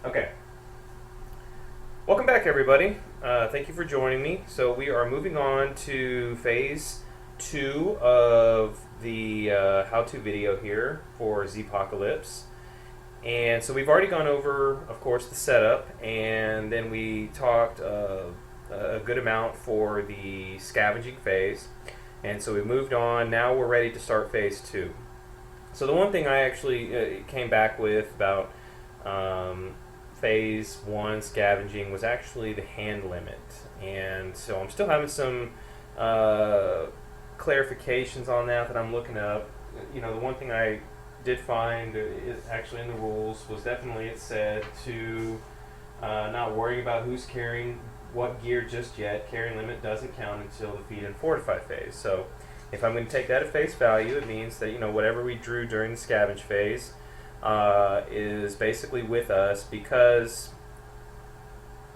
Okay. Welcome back, everybody. Thank you for joining me. So we are moving on to phase 2 of the how-to video here for Zpocalypse. And so we've already gone over, of course, the setup, and then we talked a good amount for the scavenging phase. And so we moved on. Now we're ready to start phase 2. So the one thing I actually came back with about phase 1 scavenging was actually the hand limit. And so I'm still having some clarifications on that I'm looking up. You know, the one thing I did find is actually in the rules was definitely it said to not worry about who's carrying what gear just yet. Carrying limit doesn't count until the feed and fortify phase. So if I'm going to take that at face value, it means that, you know, whatever we drew during the scavenge phase is basically with us, because,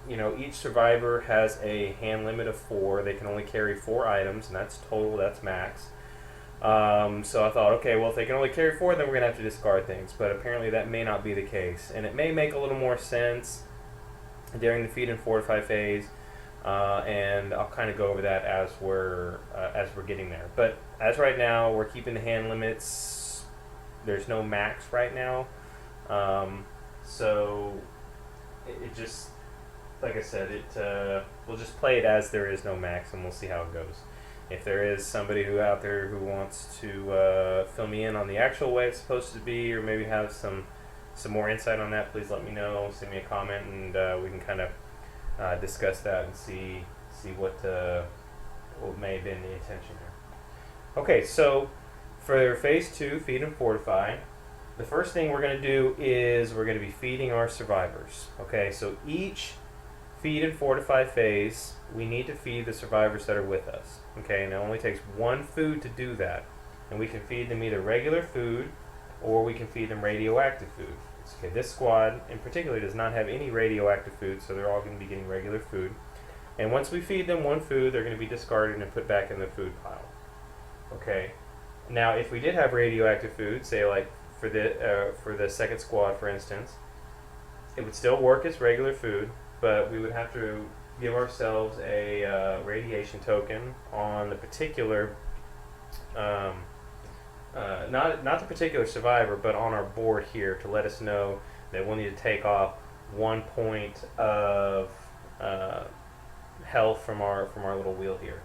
you know, each survivor has a hand limit of 4. They can only carry 4 items, and that's total, that's max. So I thought, okay, well, if they can only carry 4, then we're going to have to discard things. But apparently that may not be the case. And it may make a little more sense during the feed and fortify phase. And I'll kind of go over that as we're getting there. But as right now, we're keeping the hand limits. There's no max right now. So it just, like I said, we'll just play it as there is no max, and we'll see how it goes. If there is somebody out there who wants to fill me in on the actual way it's supposed to be, or maybe have some more insight on that, please let me know. Send me a comment, and we can kind of discuss that and see what may have been the intention there. Okay, so for phase 2, feed and fortify, the first thing we're going to do is we're going to be feeding our survivors. Okay, so each feed and fortify phase, we need to feed the survivors that are with us. Okay, and it only takes 1 food to do that. And we can feed them either regular food, or we can feed them radioactive food. Okay, this squad in particular does not have any radioactive food, so they're all going to be getting regular food. And once we feed them 1 food, they're going to be discarded and put back in the food pile. Okay. Now, if we did have radioactive food, say like for the second squad, for instance, it would still work as regular food, but we would have to give ourselves a radiation token on the particular, not the particular survivor, but on our board here, to let us know that we'll need to take off 1 point of health from our little wheel here.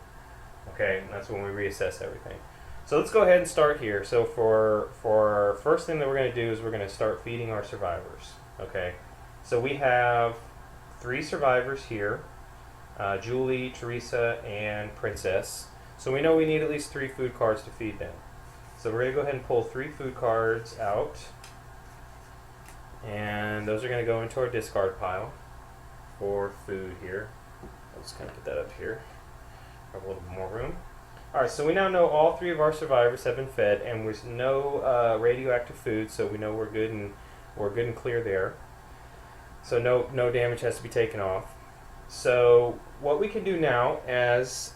Okay, and that's when we reassess everything. So let's go ahead and start here. So for our first thing that we're going to do is we're going to start feeding our survivors. Okay, so we have 3 survivors here, Julie, Teresa, and Princess. So we know we need at least 3 food cards to feed them. So we're going to go ahead and pull 3 food cards out, and those are going to go into our discard pile for food here. I'll just kind of put that up here. Have a little bit more room. Alright, so we now know all 3 of our survivors have been fed, and there's no radioactive food, so we know we're good and clear there. So no damage has to be taken off. So what we can do now, as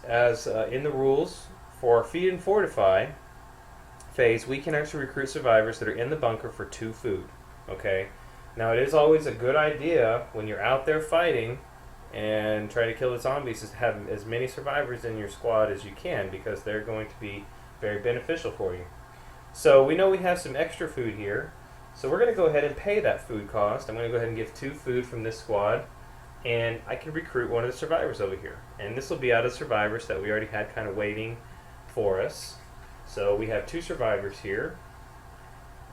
in the rules for our feed and fortify phase, we can actually recruit survivors that are in the bunker for 2 food. Okay. Now it is always a good idea when you're out there fighting and try to kill the zombies is have as many survivors in your squad as you can, because they're going to be very beneficial for you. So we know we have some extra food here, so we're going to go ahead and pay that food cost. I'm going to go ahead and give 2 food from this squad, and I can recruit one of the survivors over here. And this will be out of survivors that we already had kind of waiting for us. So we have 2 survivors here,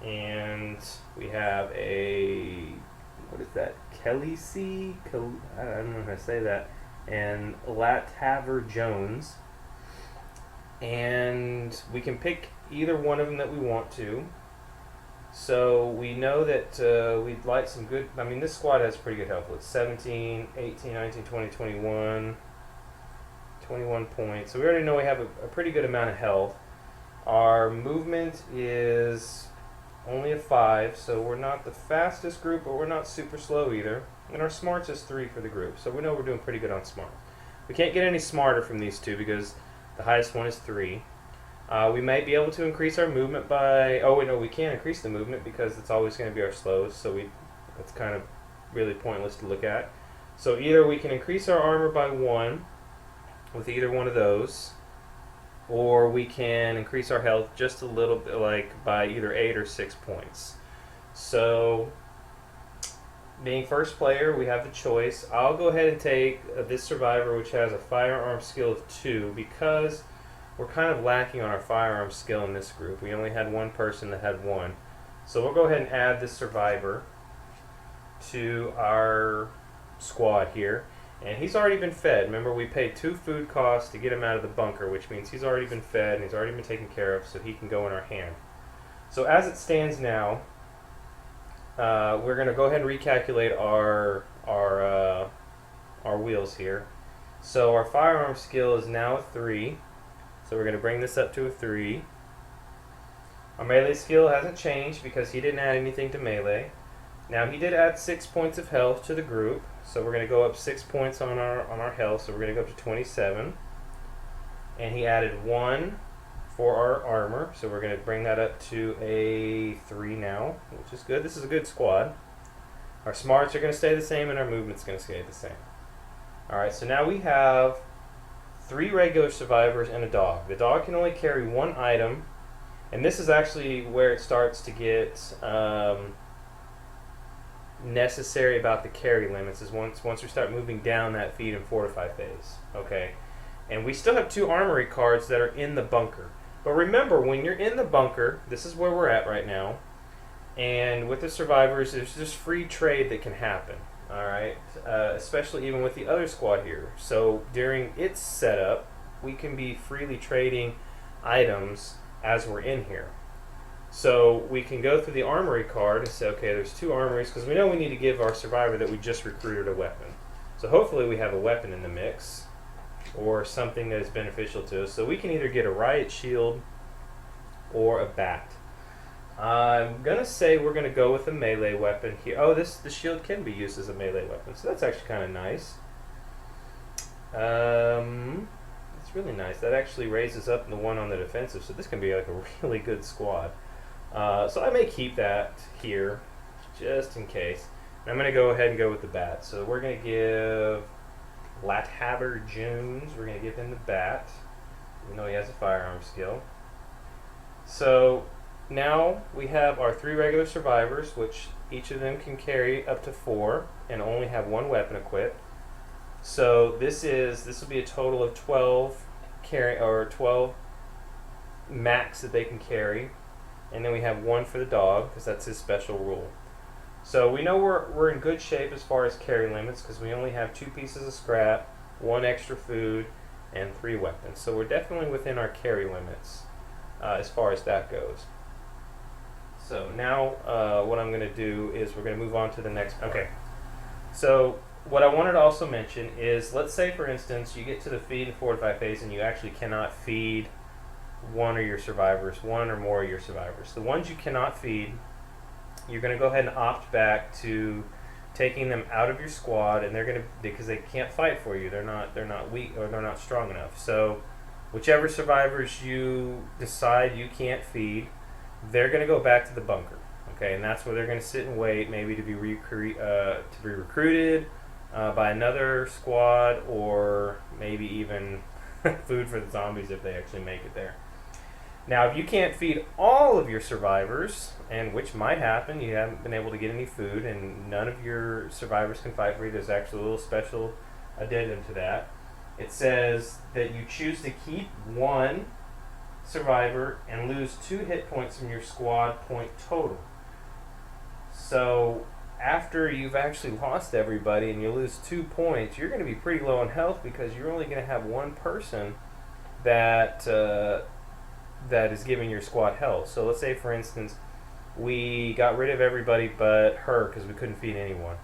and we have a, what is that, Kelly C? I don't know how to say that, and Lataver Jones. And we can pick either one of them that we want to. So we know that we'd like some good, I mean, this squad has pretty good health. It's 17, 18, 19, 20, 21 points. So we already know we have a pretty good amount of health. Our movement is only a 5, so we're not the fastest group, but we're not super slow either. And our smarts is 3 for the group, so we know we're doing pretty good on smart. We can't get any smarter from these 2 because the highest one is 3. We might be able to increase our movement by, oh wait, no, we can't increase the movement because it's always going to be our slowest, so that's kind of really pointless to look at. So either we can increase our armor by 1 with either one of those, or we can increase our health just a little bit, like by either 8 or 6 points. So, being first player, we have the choice. I'll go ahead and take this survivor, which has a firearm skill of 2, because we're kind of lacking on our firearm skill in this group. We only had one person that had 1. So we'll go ahead and add this survivor to our squad here. And he's already been fed. Remember, we paid 2 food costs to get him out of the bunker, which means he's already been fed and he's already been taken care of, so he can go in our hand. So as it stands now, we're going to go ahead and recalculate our wheels here. So our firearm skill is now a 3. So we're going to bring this up to a 3. Our melee skill hasn't changed because he didn't add anything to melee. Now he did add 6 points of health to the group, so we're going to go up 6 points on our health. So we're going to go up to 27. And he added 1 for our armor, so we're going to bring that up to a 3 now, which is good. This is a good squad. Our smarts are going to stay the same, and our movement's going to stay the same. Alright, so now we have 3 regular survivors and a dog. The dog can only carry 1 item, and this is actually where it starts to get necessary about the carry limits, is once we start moving down that feed and fortify phase. Okay, and we still have 2 armory cards that are in the bunker. But remember, when you're in the bunker, this is where we're at right now, and with the survivors, there's just free trade that can happen. Alright, especially even with the other squad here. So during its setup, we can be freely trading items as we're in here. So we can go through the armory card and say, okay, there's 2 armories, because we know we need to give our survivor that we just recruited a weapon. So hopefully we have a weapon in the mix, or something that is beneficial to us. So we can either get a riot shield or a bat. I'm going to say we're going to go with a melee weapon here. Oh, the shield can be used as a melee weapon, so that's actually kind of nice. It's really nice. That actually raises up the one on the defensive, so this can be like a really good squad. So I may keep that here, just in case. And I'm going to go ahead and go with the bat. So we're going to give Lathaver Jones, we're going to give him the bat, even though he has a firearm skill. So now we have our 3 regular survivors, which each of them can carry up to 4 and only have 1 weapon equipped. So this will be a total of 12 max that they can carry, and then we have 1 for the dog because that's his special rule. So we know we're in good shape as far as carry limits because we only have 2 pieces of scrap, 1 extra food, and 3 weapons. So we're definitely within our carry limits as far as that goes. So now what I'm going to do is we're going to move on to the next. Okay. So what I wanted to also mention is, let's say for instance you get to the feed and fortify phase and you actually cannot feed one or more of your survivors. The ones you cannot feed, you're going to go ahead and opt back to taking them out of your squad, and they're going to, because they can't fight for you. They're not weak, or they're not strong enough. So whichever survivors you decide you can't feed, they're going to go back to the bunker. Okay, and that's where they're going to sit and wait, maybe to be recruited by another squad, or maybe even food for the zombies if they actually make it there. Now, if you can't feed all of your survivors, and which might happen, you haven't been able to get any food, and none of your survivors can fight for you, there's actually a little special addendum to that. It says that you choose to keep 1 survivor and lose 2 hit points from your squad point total. So after you've actually lost everybody and you lose 2 points, you're going to be pretty low on health because you're only going to have 1 person that is giving your squad health. So let's say for instance we got rid of everybody but her because we couldn't feed anyone.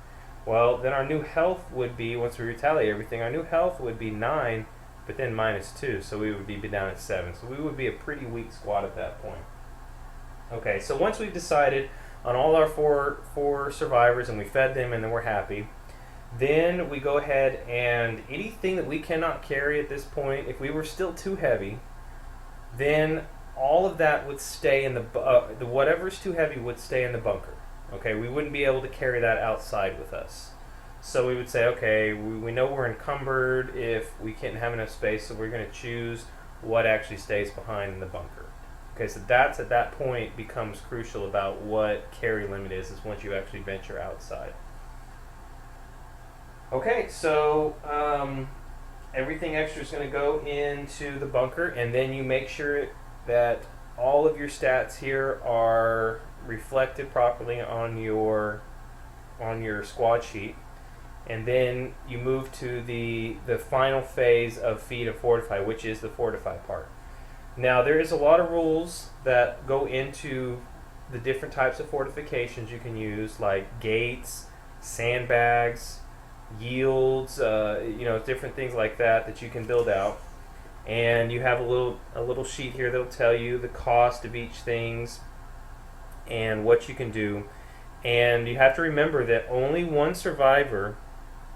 Well, then our new health would be, once we retaliate everything, our new health would be 9, but then -2, so we would be down at 7. So we would be a pretty weak squad at that point. Okay, so once we've decided on all our four survivors and we fed them and then we're happy, then we go ahead and anything that we cannot carry at this point, if we were still too heavy, then all of that would stay in the whatever's too heavy would stay in the bunker. Okay, we wouldn't be able to carry that outside with us. So we would say, okay, we know we're encumbered if we can't have enough space, so we're going to choose what actually stays behind in the bunker. Okay, so that's at that point becomes crucial about what carry limit is once you actually venture outside. Okay, so everything extra is going to go into the bunker, and then you make sure that all of your stats here are reflected properly on your squad sheet. And then you move to the final phase of Feed and Fortify, which is the Fortify part. Now, there is a lot of rules that go into the different types of fortifications you can use, like gates, sandbags, yields, different things like that you can build out. And you have a little sheet here that'll tell you the cost of each things and what you can do. And you have to remember that only one survivor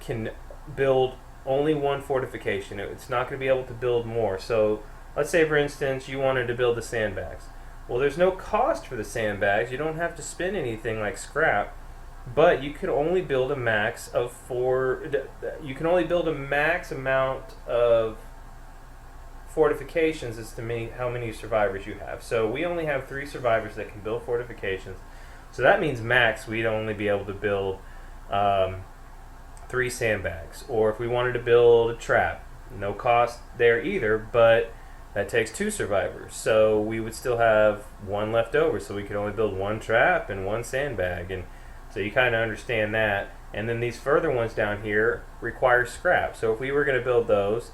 can build only one fortification. It's not going to be able to build more. So let's say, for instance, you wanted to build the sandbags. Well, there's no cost for the sandbags. You don't have to spend anything like scrap, but you can only build a max of 4. You can only build a max amount of fortifications as to how many survivors you have. So we only have 3 survivors that can build fortifications. So that means max we'd only be able to build 3 sandbags. Or if we wanted to build a trap, no cost there either, but that takes 2 survivors. So we would still have 1 left over, so we could only build 1 trap and 1 sandbag. And so you kind of understand that. And then these further ones down here require scrap. So if we were going to build those,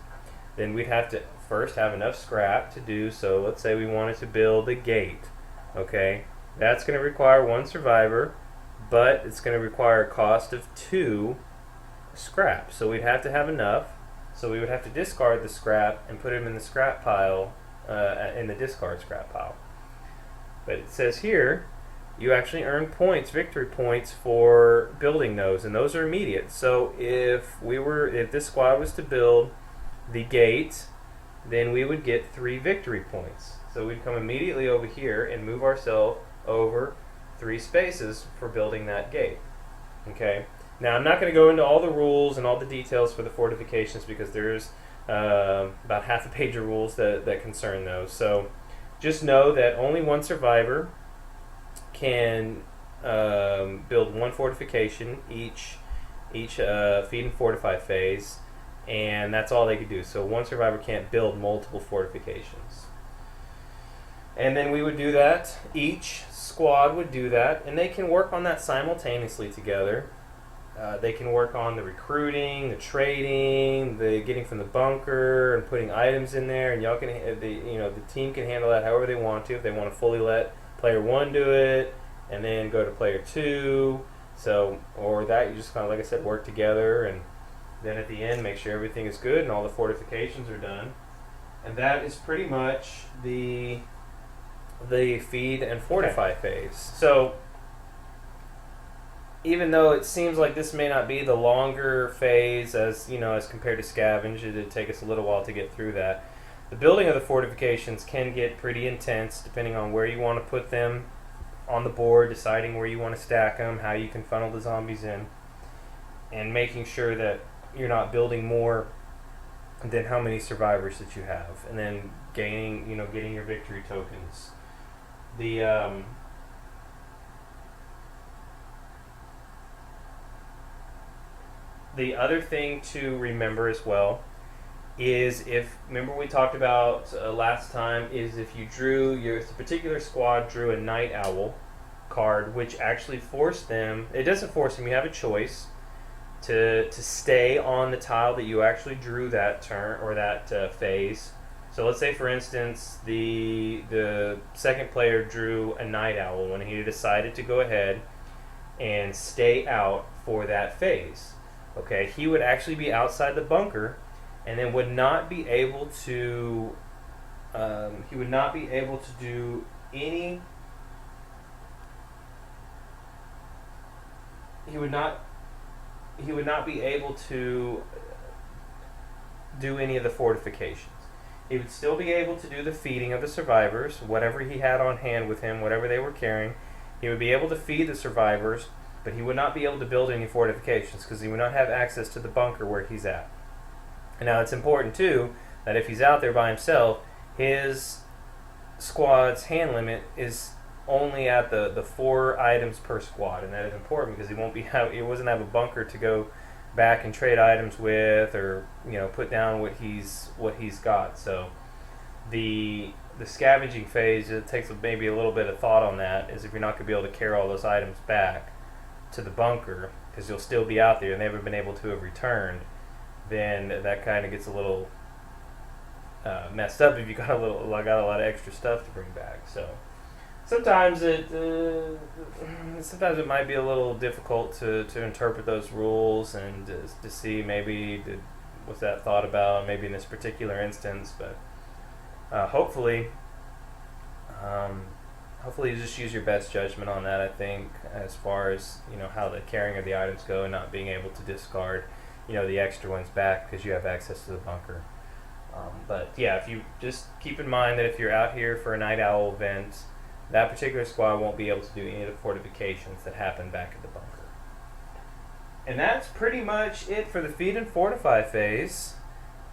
then we'd have to first have enough scrap to do. So let's say we wanted to build a gate. Okay, that's going to require 1 survivor, but it's going to require a cost of 2 scrap. So we'd have to have enough. So we would have to discard the scrap and put them in the scrap pile, in the discard scrap pile. But it says here, you actually earn points, victory points, for building those, and those are immediate. So if this squad was to build the gate, then we would get 3 victory points. So we'd come immediately over here and move ourselves over 3 spaces for building that gate. Okay. Now, I'm not going to go into all the rules and all the details for the fortifications because there's about half a page of rules that concern those. So just know that only 1 survivor can build 1 fortification each Feed and Fortify phase, and that's all they could do. So 1 survivor can't build multiple fortifications. And then we would do that. Each squad would do that, and they can work on that simultaneously together. They can work on the recruiting, the trading, the getting from the bunker, and putting items in there. And y'all can, the team can handle that however they want to. If they want to fully let player 1 do it, and then go to player 2. So, or that you just kind of, like I said, work together, and then at the end make sure everything is good and all the fortifications are done. And that is pretty much the Feed and Fortify phase. So even though it seems like this may not be the longer phase as compared to Scavenge, it'd take us a little while to get through that. The building of the fortifications can get pretty intense depending on where you want to put them on the board, deciding where you want to stack them, how you can funnel the zombies in, and making sure that you're not building more than how many survivors that you have, and then getting your victory tokens. The other thing to remember as well is remember we talked about last time, is if you if a particular squad drew a Night Owl card, which actually forced them, it doesn't force them, you have a choice to stay on the tile that you actually drew that turn or that phase. So let's say, for instance, the second player drew a Night Owl when he decided to go ahead and stay out for that phase. Okay, he would actually be outside the bunker, and then would not be able to. He would not be able to do any. He would not be able to do any of the fortifications. He would still be able to do the feeding of the survivors, whatever he had on hand with him, whatever they were carrying, He would be able to feed the survivors, but he would not be able to build any fortifications because he would not have access to the bunker where he's at. And now it's important too that if he's out there by himself, his squad's hand limit is only at the 4 items per squad, and that is important because he doesn't have a bunker to go back and trade items with, or put down what he's got. So the scavenging phase, it takes maybe a little bit of thought on that, is if you're not going to be able to carry all those items back to the bunker because you'll still be out there and they haven't been able to have returned, then that kind of gets a little messed up if you got a lot of extra stuff to bring back. So sometimes it might be a little difficult to interpret those rules and to see maybe was that thought about maybe in this particular instance, but hopefully you just use your best judgment on that. I think as far as how the carrying of the items go and not being able to discard the extra ones back because you have access to the bunker. But yeah, if you just keep in mind that if you're out here for a night owl event, that particular squad won't be able to do any of the fortifications that happen back at the bunker. And that's pretty much it for the feed and fortify phase.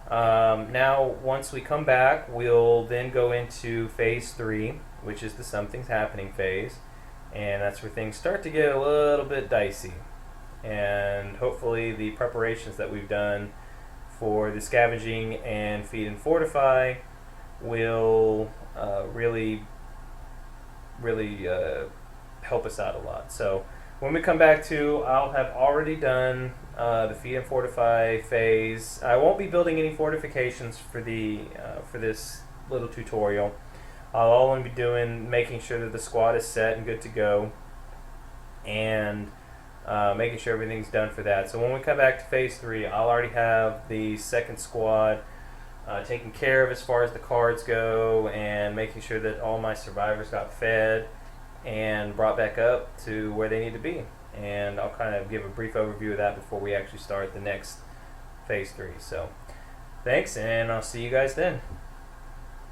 Now, once we come back, we'll then go into phase 3, which is the something's happening phase, and that's where things start to get a little bit dicey. And hopefully the preparations that we've done for the scavenging and feed and fortify will really help us out a lot. So when we come back to, I'll have already done the feed and fortify phase. I won't be building any fortifications for this little tutorial. I'll only be making sure that the squad is set and good to go, and making sure everything's done for that. So when we come back to phase 3, I'll already have the second squad taken care of as far as the cards go, and making sure that all my survivors got fed and brought back up to where they need to be. And I'll kind of give a brief overview of that before we actually start the next phase 3. So thanks, and I'll see you guys then.